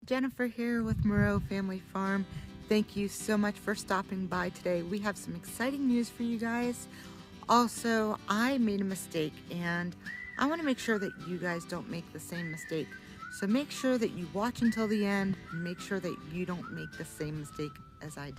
Jennifer here with Marrero Family Farm. Thank you so much for stopping by today. We have some exciting news for you guys. Also, I made a mistake and I want to make sure that you guys don't make the same mistake. So make sure that you watch until the end and make sure that you don't make the same mistake as I did.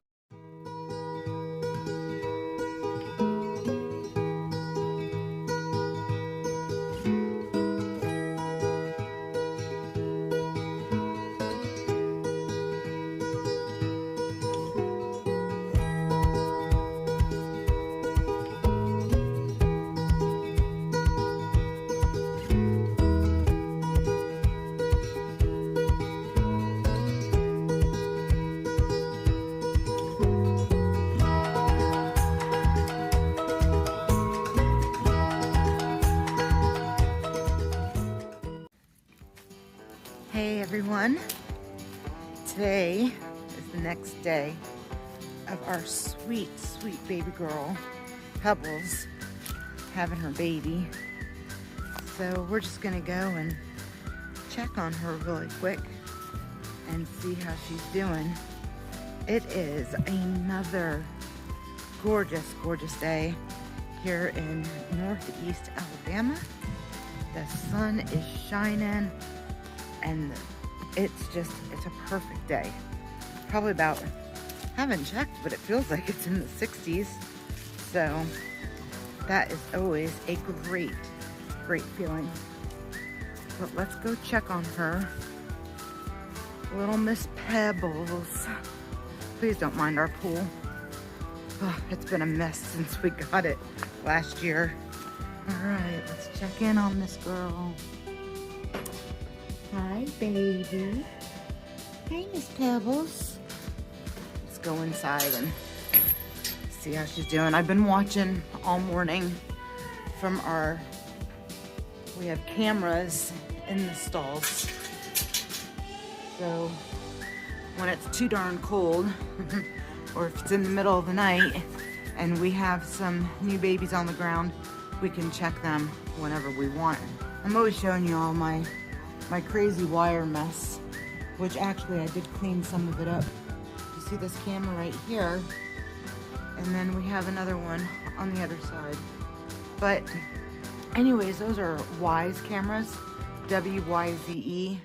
Hey everyone, today is the next day of our sweet baby girl, Pebbles, having her baby. So we're just gonna go and check on her really quick and see how she's doing. It is another gorgeous day here in northeast Alabama. The sun is shining and it's a perfect day. Probably about, haven't checked, but it feels like it's in the 60s. So that is always a great feeling. But let's go check on her. Little Miss Pebbles. Please don't mind our pool. Oh, it's been a mess since we got it last year. All right, let's check in on this girl. Hi, baby. Hey, Miss Pebbles. Let's go inside and see how she's doing. I've been watching all morning from we have cameras in the stalls. So when it's too darn cold, or if it's in the middle of the night and we have some new babies on the ground, we can check them whenever we want. I'm always showing you all my crazy wire mess, which actually I did clean some of it up. You see this camera right here, and then we have another one on the other side. But anyways, those are Wise cameras, W-Y-Z-E.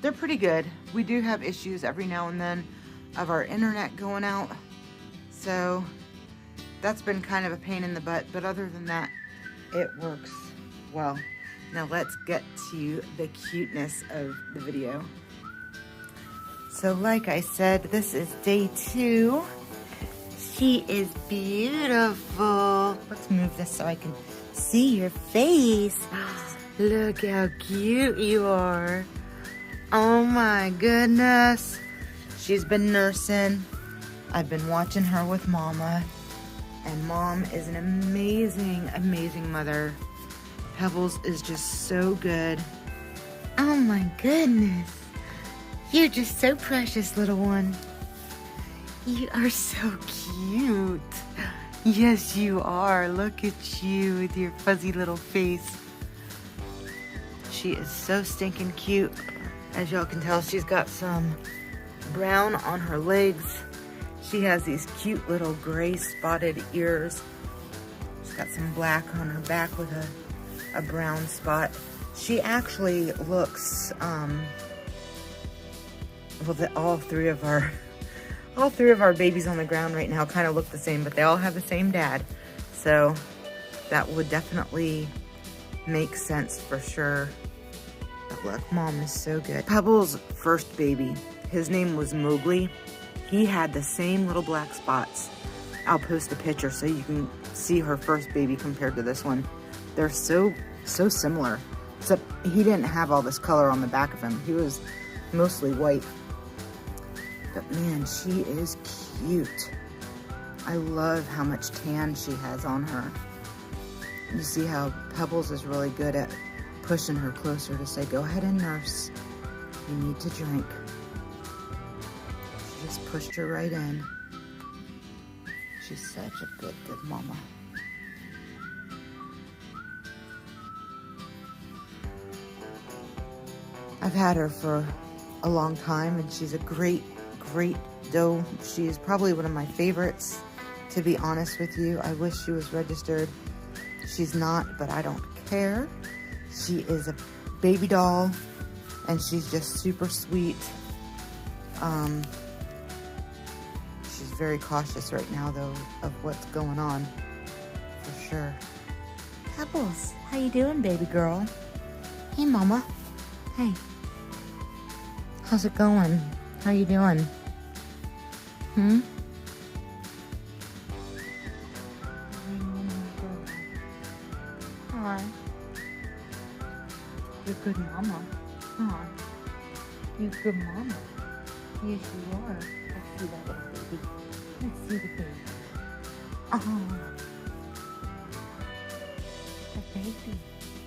They're pretty good. We do have issues every now and then of our internet going out, so that's been kind of a pain in the butt, but other than that, it works well. Now let's get to the cuteness of the video. So like I said, this is day 2. She is beautiful. Let's move this so I can see your face. Look how cute you are. Oh my goodness. She's been nursing. I've been watching her with Mama. And Mom is an amazing mother. Pebbles is just so good. Oh my goodness. You're just so precious, little one. You are so cute. Yes, you are. Look at you with your fuzzy little face. She is so stinking cute. As y'all can tell, she's got some brown on her legs. She has these cute little gray spotted ears. She's got some black on her back with a brown spot. She actually looks, all three of our babies on the ground right now kind of look the same, but they all have the same dad. So that would definitely make sense for sure. But look, Mom is so good. Pebbles' first baby, his name was Mowgli. He had the same little black spots. I'll post a picture so you can see her first baby compared to this one. They're so similar, except he didn't have all this color on the back of him. He was mostly white. But man, she is cute. I love how much tan she has on her. You see how Pebbles is really good at pushing her closer to say, go ahead and nurse. You need to drink. She just pushed her right in. She's such a good mama. I've had her for a long time, and she's a great doe. She is probably one of my favorites, to be honest with you. I wish she was registered. She's not, but I don't care. She is a baby doll, and she's just super sweet. She's very cautious right now, though, of what's going on, for sure. Pebbles, how you doing, baby girl? Hey, Mama. Hey. How's it going? How you doing? Hi. You're a good mama. Huh? You're a good mama. Yes, you are. Let's see that little baby. Let's see the baby. Oh. The baby.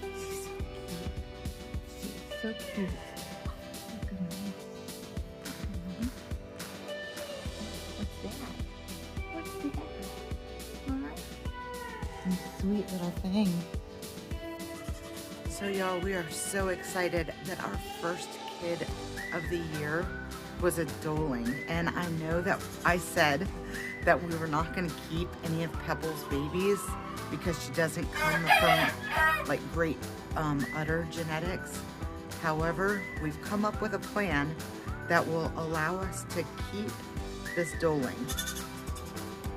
She's so cute. She is so cute. Look at me. What's that? What's that? Huh? You sweet little thing. So y'all, we are so excited that our first kid of the year was a doeling. And I know that I said that we were not going to keep any of Pebbles' babies because she doesn't come from like great udder genetics. However, we've come up with a plan that will allow us to keep this doeling.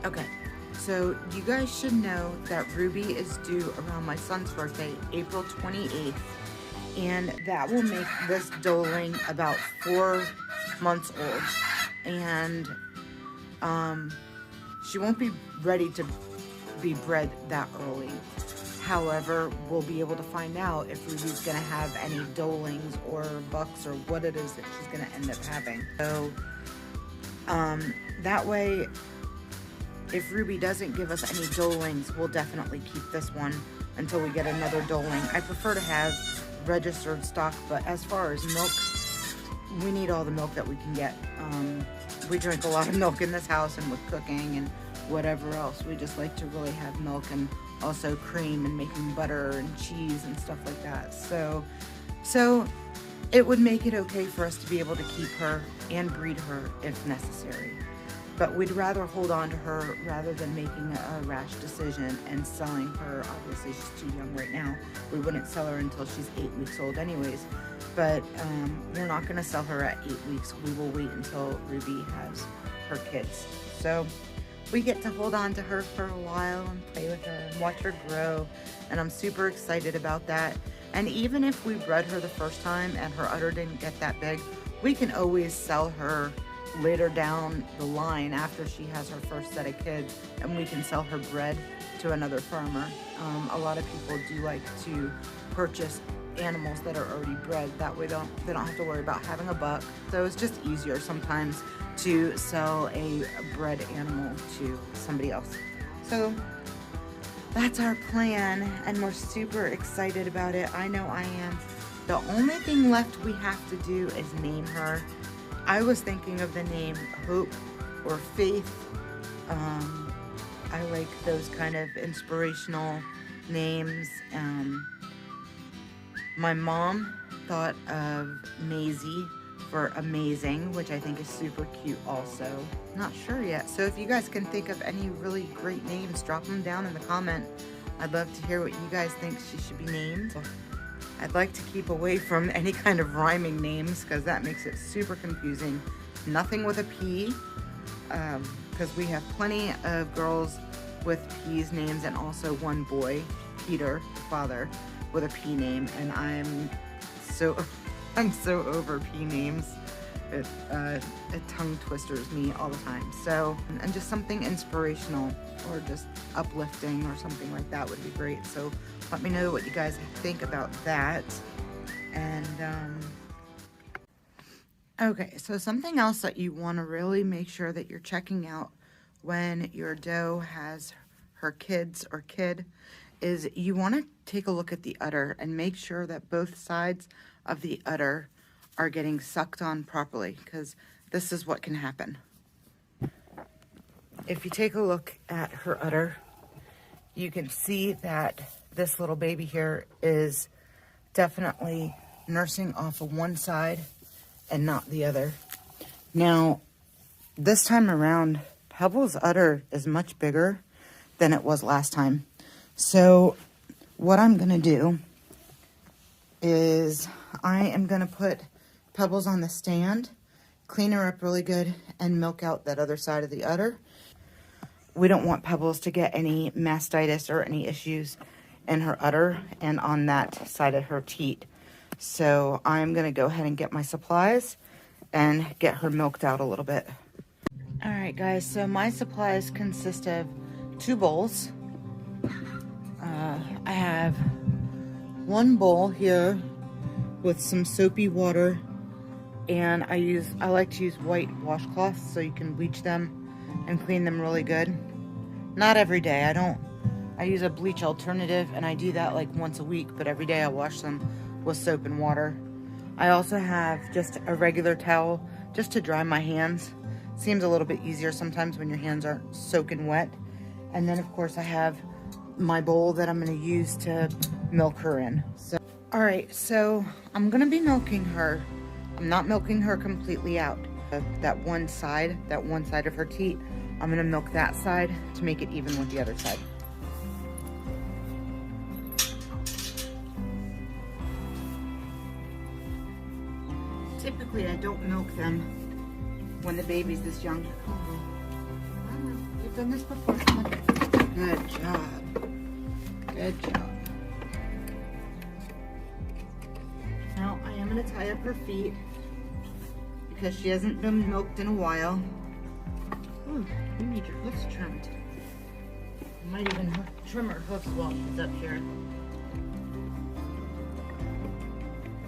Okay, so you guys should know that Ruby is due around my son's birthday, April 28th, and that will make this doeling about 4 months old. And she won't be ready to be bred that early. However, we'll be able to find out if Ruby's gonna have any doelings or bucks or what it is that she's gonna end up having. So that way, if Ruby doesn't give us any doelings, we'll definitely keep this one until we get another doeling. I prefer to have registered stock, but as far as milk, we need all the milk that we can get. We drink a lot of milk in this house, and with cooking and whatever else, we just like to really have milk, and also cream and making butter and cheese and stuff like that. So it would make it okay for us to be able to keep her and breed her if necessary. But we'd rather hold on to her rather than making a rash decision and selling her. Obviously, she's too young right now. We wouldn't sell her until she's 8 weeks old anyways. But we're not going to sell her at 8 weeks. We will wait until Ruby has her kids. So we get to hold on to her for a while and play with her and watch her grow. And I'm super excited about that. And even if we bred her the first time and her udder didn't get that big, we can always sell her later down the line after she has her first set of kids, and we can sell her bred to another farmer. A lot of people do like to purchase animals that are already bred. That way they don't have to worry about having a buck. So it's just easier sometimes to sell a bred animal to somebody else. So that's our plan, and we're super excited about it. I know I am. The only thing left we have to do is name her. I was thinking of the name Hope or Faith. I like those kind of inspirational names. My mom thought of Maisie for amazing, which I think is super cute also. Not sure yet. So if you guys can think of any really great names, drop them down in the comment. I'd love to hear what you guys think she should be named. I'd like to keep away from any kind of rhyming names because that makes it super confusing. Nothing with a P, because we have plenty of girls with P's names, and also one boy, Peter, the father, with a P name, and I'm so over P names. It tongue twisters me all the time. So, and just something inspirational or just uplifting or something like that would be great. So let me know what you guys think about that. And okay, so something else that you want to really make sure that you're checking out when your doe has her kids or kid is you want to take a look at the udder and make sure that both sides of the udder are getting sucked on properly, because this is what can happen. If you take a look at her udder, you can see that this little baby here is definitely nursing off of one side and not the other. Now, this time around, Pebbles' udder is much bigger than it was last time. So what I'm gonna do is I am gonna put Pebbles on the stand, clean her up really good, and milk out that other side of the udder. We don't want Pebbles to get any mastitis or any issues in her udder and on that side of her teat. So I'm gonna go ahead and get my supplies and get her milked out a little bit. All right, guys, so my supplies consist of 2 bowls. I have 1 bowl here with some soapy water, and I like to use white washcloths so you can bleach them and clean them really good. Not every day. I use a bleach alternative, and I do that like once a week, but every day I wash them with soap and water. I also have just a regular towel just to dry my hands. Seems a little bit easier sometimes when your hands aren't soaking wet. And then of course I have my bowl that I'm going to use to milk her in. So, all right, so I'm going to be milking her. I'm not milking her completely out. That one side of her teat, I'm going to milk that side to make it even with the other side. Typically, I don't milk them when the baby's this young. You've done this before. Good job. Good job. Now, I am going to tie up her feet because she hasn't been milked in a while. Ooh, you need your hoofs trimmed. I might even trim her hoofs while she's up here.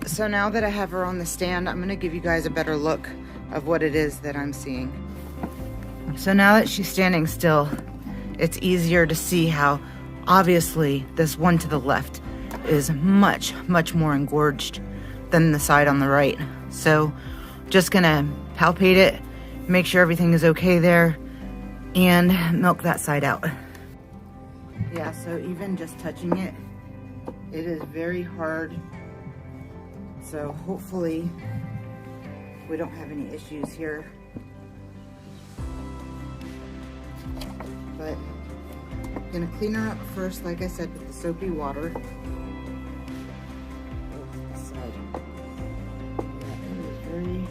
So now that I have her on the stand, I'm going to give you guys a better look of what it is that I'm seeing. So now that she's standing still, it's easier to see how obviously this one to the left is much, much more engorged than the side on the right. So just going to palpate it, make sure everything is okay there, and milk that side out. Yeah, so even just touching it, it is very hard. So hopefully we don't have any issues here. But I'm gonna clean her up first, like I said, with the soapy water. This side. That is very...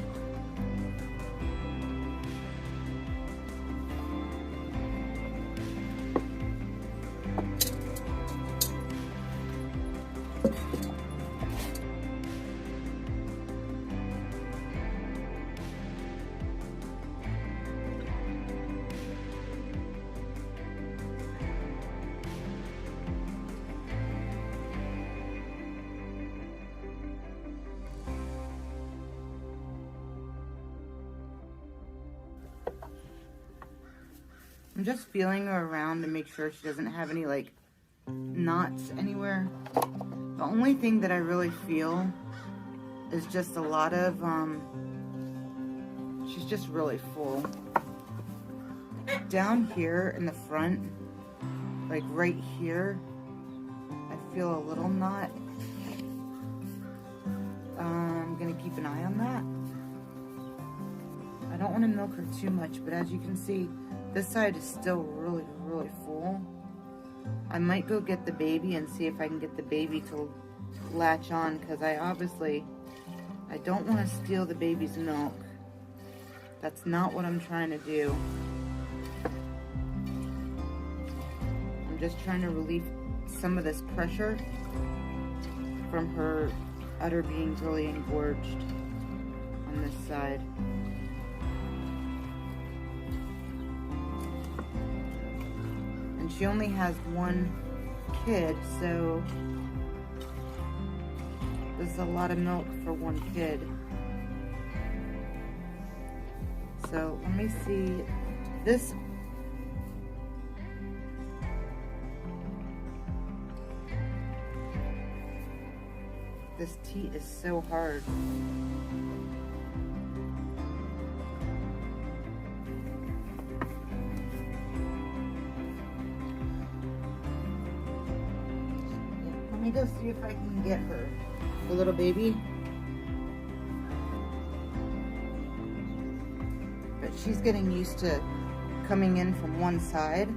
I'm just feeling her around to make sure she doesn't have any like knots anywhere. The only thing that I really feel is just a lot of, she's just really full. Down here in the front, like right here, I feel a little knot. I'm gonna keep an eye on that. I don't want to milk her too much, but as you can see, this side is still really, really full. I might go get the baby and see if I can get the baby to latch on, because I don't want to steal the baby's milk. That's not what I'm trying to do. I'm just trying to relieve some of this pressure from her udder being really engorged on this side. She only has 1 kid, so this is a lot of milk for 1 kid. So let me see this. This teat is so hard. Let me go see if I can get her. The little baby. but she's getting used to coming in from one side,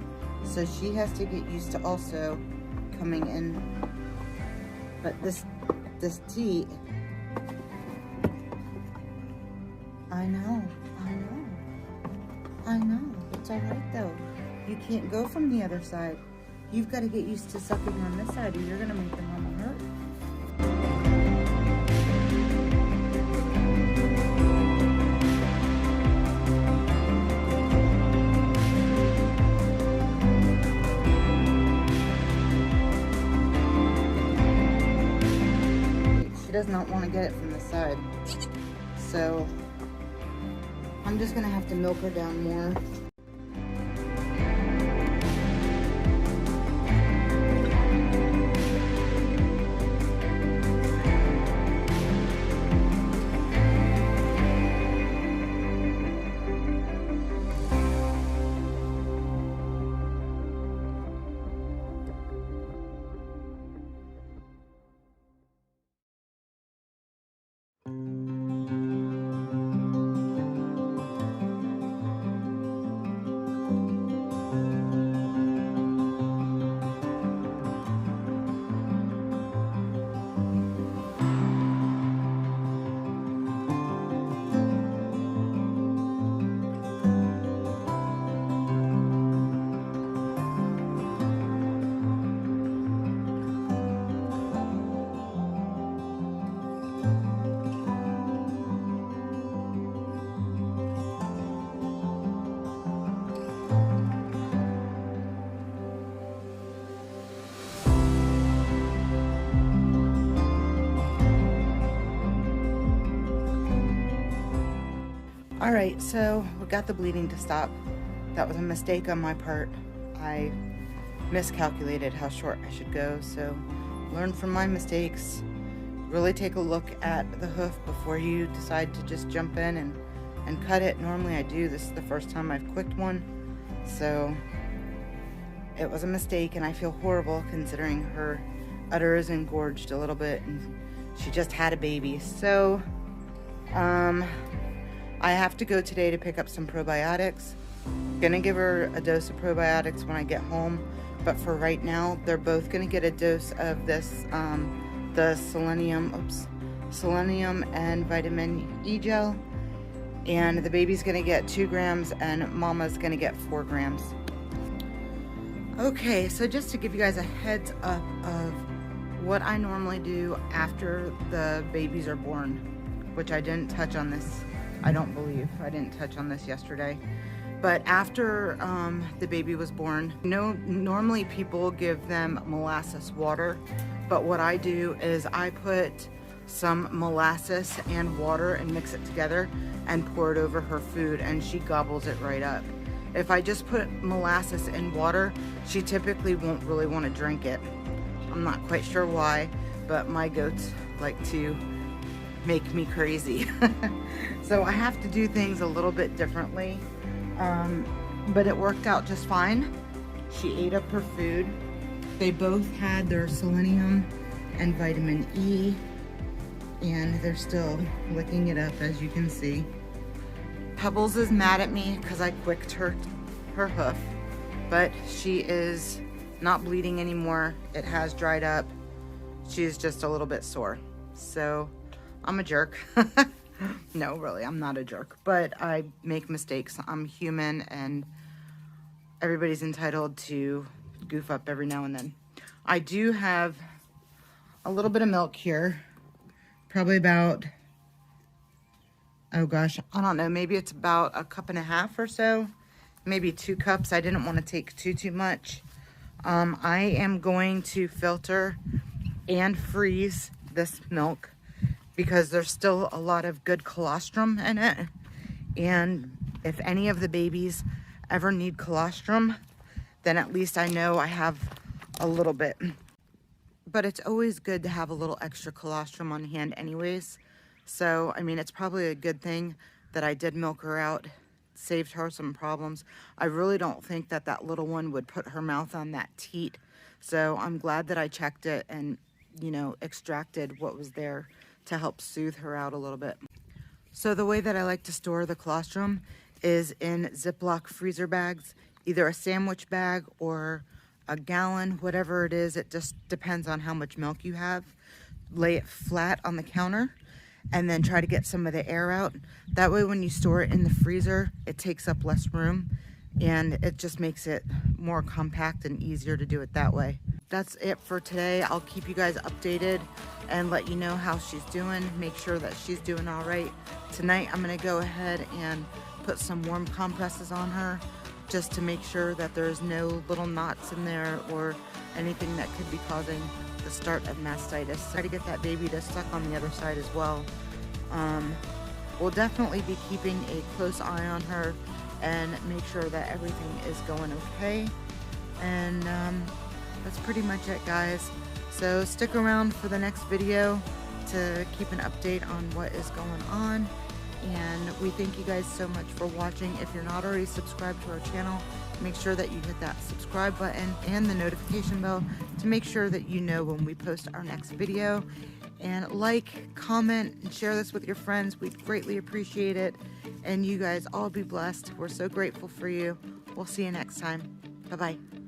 so she has to get used to also coming in. But this teat, I know, it's all right though. You can't go from the other side. You've got to get used to sucking on this side, or you're gonna make the mama hurt. She does not want to get it from the side, so I'm just gonna have to milk her down more. All right, so we got the bleeding to stop. That was a mistake on my part. I miscalculated how short I should go, so learn from my mistakes. Really take a look at the hoof before you decide to just jump in and cut it. Normally I do. This is the first time I've quicked one, so it was a mistake, and I feel horrible considering her udder is engorged a little bit, and she just had a baby. So, I have to go today to pick up some probiotics. Gonna give her a dose of probiotics when I get home, but for right now, they're both gonna get a dose of this, the selenium and vitamin E gel, and the baby's gonna get 2 grams and mama's gonna get 4 grams. Okay, so just to give you guys a heads up of what I normally do after the babies are born, which I didn't touch on this. I don't believe I didn't touch on this yesterday, but after the baby was born, normally people give them molasses water, but what I do is I put some molasses and water and mix it together and pour it over her food, and she gobbles it right up. If I just put molasses in water, she typically won't really want to drink it. I'm not quite sure why, but my goats like to make me crazy. So I have to do things a little bit differently, but it worked out just fine. She ate up her food. They both had their selenium and vitamin E, and they're still licking it up, as you can see. Pebbles is mad at me because I quicked her hoof, but she is not bleeding anymore. It has dried up. She's just a little bit sore. So I'm a jerk. No, really, I'm not a jerk, but I make mistakes. I'm human, and everybody's entitled to goof up every now and then. I do have a little bit of milk here, probably about, oh gosh, I don't know, maybe it's about 1.5 cups or so, maybe 2 cups. I didn't want to take too much. I am going to filter and freeze this milk because there's still a lot of good colostrum in it, and if any of the babies ever need colostrum, then at least I know I have a little bit. But it's always good to have a little extra colostrum on hand anyways. So, I mean, it's probably a good thing that I did milk her out. Saved her some problems. I really don't think that that little one would put her mouth on that teat. So I'm glad that I checked it and, you know, extracted what was there to help soothe her out a little bit. So the way that I like to store the colostrum is in Ziploc freezer bags, either a sandwich bag or a gallon, whatever it is. It just depends on how much milk you have. Lay it flat on the counter and then try to get some of the air out. That way when you store it in the freezer, it takes up less room and it just makes it more compact and easier to do it that way. That's it for today. I'll keep you guys updated and let you know how she's doing. Make sure that she's doing all right. Tonight I'm gonna go ahead and put some warm compresses on her just to make sure that there's no little knots in there or anything that could be causing the start of mastitis. Try to get that baby to suck on the other side as well. We'll definitely be keeping a close eye on her and make sure that everything is going okay. And that's pretty much it, guys. So stick around for the next video to keep an update on what is going on. And we thank you guys so much for watching. If you're not already subscribed to our channel, make sure that you hit that subscribe button and the notification bell to make sure that you know when we post our next video. And like, comment, and share this with your friends. We'd greatly appreciate it. And you guys all be blessed. We're so grateful for you. We'll see you next time. Bye-bye.